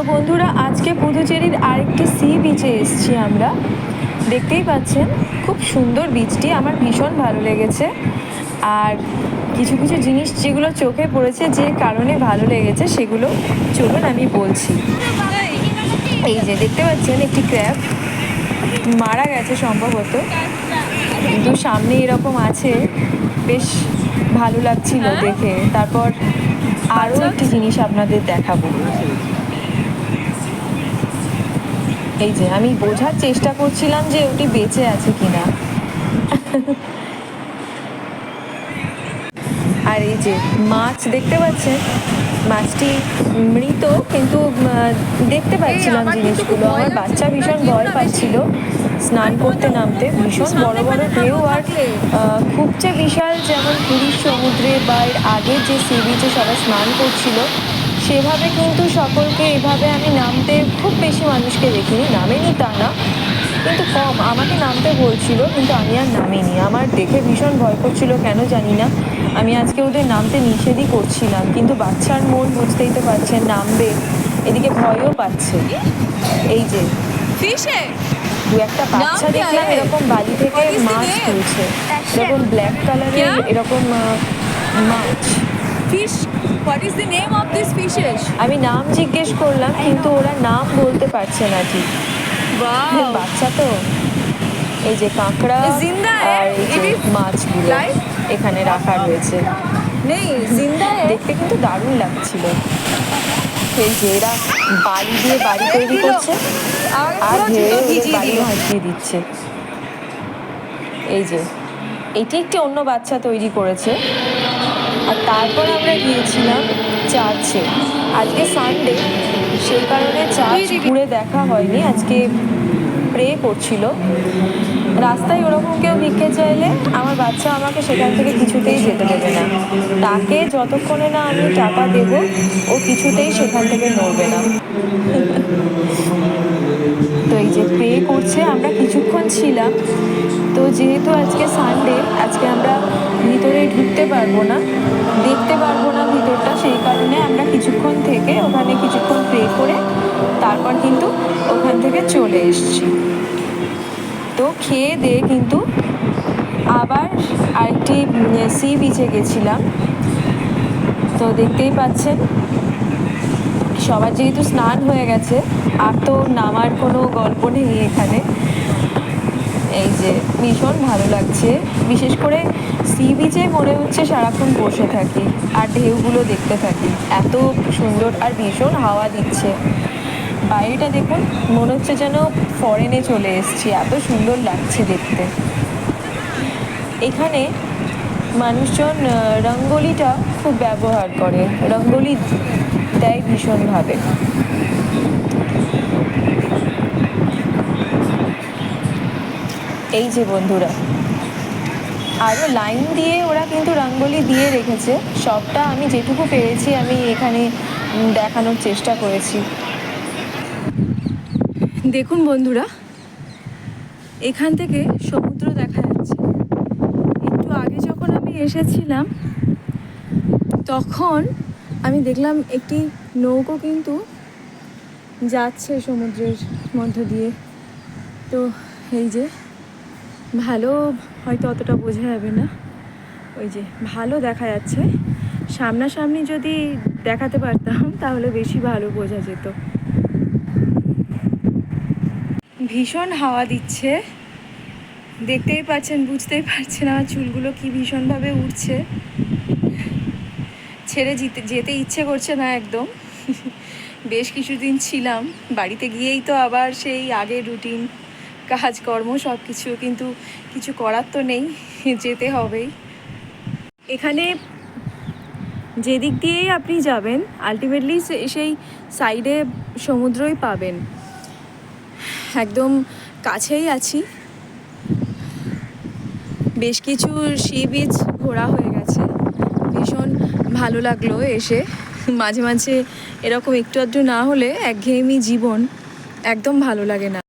বন্ধুরা, আজকে পুদুচেরির আরেকটি সি বিচে এসেছি আমরা। দেখতেই পাচ্ছেন খুব সুন্দর বিচটি, আমার ভীষণ ভালো লেগেছে। আর কিছু কিছু জিনিস যেগুলো চোখে পড়েছে, যে কারণে ভালো লেগেছে সেগুলো চলুন আমি বলছি। এই যে দেখতে পাচ্ছেন একটি ক্র্যাব মারা গেছে সম্ভবত, কিন্তু সামনে এরকম আছে, বেশ ভালো লাগছিল দেখে। তারপর আরও একটি জিনিস আপনাদের দেখাবো। এই যে আমি বোঝার চেষ্টা করছিলাম যে ওটি বেঁচে আছে কিনা। আর এই যে মাছ দেখতে পাচ্ছেন, মাছটি মৃত, কিন্তু দেখতে পাচ্ছিলাম জিনিসগুলো। আমার বাচ্চা ভীষণ ভয় পাচ্ছিল স্নান করতে নামতে। ভীষণ বড় বড় ঢেউ, আর খুব যে বিশাল যেমন পুরীর সমুদ্রে বা এর আগে যে সি বিচে সবাই স্নান করছিল সেভাবে কিন্তু সকলকে এভাবে আমি নামতে, খুব বেশি মানুষকে দেখিনি, নামেনি তা না, কিন্তু কম আমাকে নামতে বলছিল, কিন্তু আমি আর নামিনি। আমার দেখে ভীষণ ভয় করছিল, কেন জানি না। আমি আজকে ওদের নামতে নিষেধই করছিলাম, কিন্তু বাচ্চার মন বুঝতেই তো পারছেন, নামবে, এদিকে ভয়ও পাচ্ছে। এই যে দু একটা বাচ্চা দেখলাম এরকম বালি থেকে মাছ তুলছে, এরকম ব্ল্যাক কালারের এরকম মাছ। What is the name of these fishes? আমি নাম জিজ্ঞেস করলাম, কিন্তু ওরা নাম বলতে পারছে না ঠিক। বাচ্চা তো। এই যে কাঁকড়া আর এই যে মাছগুলো এখানে রাখা রয়েছে, দেখতে কিন্তু দারুণ লাগছিল। এই যে এরা বালি দিয়ে বাড়ি তৈরি করছে আর ঢেউ বাড়ি ভাসিয়ে দিচ্ছে। এই যে এটি একটি অন্য বাচ্চা তৈরি করেছে। আর তারপর আমরা গিয়েছিলাম চার্চে। আজকে সানডে, সেই কারণে চার্চ ঘুরে দেখা হয়নি, আজকে প্রে করছিল। রাস্তায় ওরকম কেউ ভিক্ষে চাইলে আমার বাচ্চা আমাকে সেখান থেকে কিছুতেই যেতে দেবে না। তাকে যতক্ষণে না আমি টাকা দেবো, ও কিছুতেই সেখান থেকে নড়বে না। তো এই যে প্রে করছে, আমরা কিছুক্ষণ ছিলাম। তো যেহেতু আজকে সানডে, আজকে আমরা ভিতরে ঢুকতে পারবো না, দেখতে পারবো না ভিতরটা, সেই কারণে আমরা কিছুক্ষণ থেকে ওখানে কিছুক্ষণ প্রে করে তারপর কিন্তু ওখান থেকে চলে এসেছি। তো খেয়ে দিয়ে কিন্তু আবার আরেকটি সি বিচে গেছিলাম। তো দেখতেই পাচ্ছেন সবার যেহেতু স্নান হয়ে গেছে, আর তো নামার কোনো গল্প নেই এখানে। এই যে ভীষণ ভালো লাগছে, বিশেষ করে সি বিচে মনে হচ্ছে সারাক্ষণ বসে থাকি আর ঢেউগুলো দেখতে থাকি, এত সুন্দর। আর ভীষণ হাওয়া দিচ্ছে, বাইরেটা দেখুন, মনে হচ্ছে যেন ফরেনে চলে এসেছি, এত সুন্দর লাগছে দেখতে। এখানে মানুষজন রঙ্গোলিটা খুব ব্যবহার করে, রঙ্গোলি দেয় ভীষণভাবে। এই যে বন্ধুরা, আরও লাইন দিয়ে ওরা কিন্তু রঙ্গোলি দিয়ে রেখেছে, সবটা আমি যেটুকু পেরেছি আমি এখানে দেখানোর চেষ্টা করেছি। দেখুন বন্ধুরা, এখান থেকে সমুদ্র দেখা যাচ্ছে। একটু আগে যখন আমি এসেছিলাম তখন আমি দেখলাম একটি নৌকো কিন্তু যাচ্ছে সমুদ্রের মধ্য দিয়ে। তো এই যে ভালো, হয়তো অতটা বোঝা যাবে না, ওই যে ভালো দেখা যাচ্ছে। সামনাসামনি যদি দেখাতে পারতাম তাহলে বেশি ভালো বোঝা যেত। ভীষণ হাওয়া দিচ্ছে, দেখতেই পাচ্ছেন, বুঝতেই পারছেন আমার চুলগুলো কি ভীষণভাবে উঠছে। ছেড়ে যেতে ইচ্ছে করছে না একদম। বেশ কিছুদিন ছিলাম, বাড়িতে গিয়েই তো আবার সেই আগের রুটিন, কাজকর্ম সব কিছু, কিন্তু কিছু করার তো নেই, যেতে হবেই। এখানে যেদিক দিয়েই আপনি যাবেন আলটিমেটলি সেই সাইডে সমুদ্রই পাবেন। একদম কাছেই আছি, বেশ কিছু সি বিচ ঘোরা হয়ে গেছে, ভীষণ ভালো লাগলো এসে। মাঝে মাঝে এরকম একটু আধটু না হলে একঘেয়েমি জীবন, একদম ভালো লাগে না।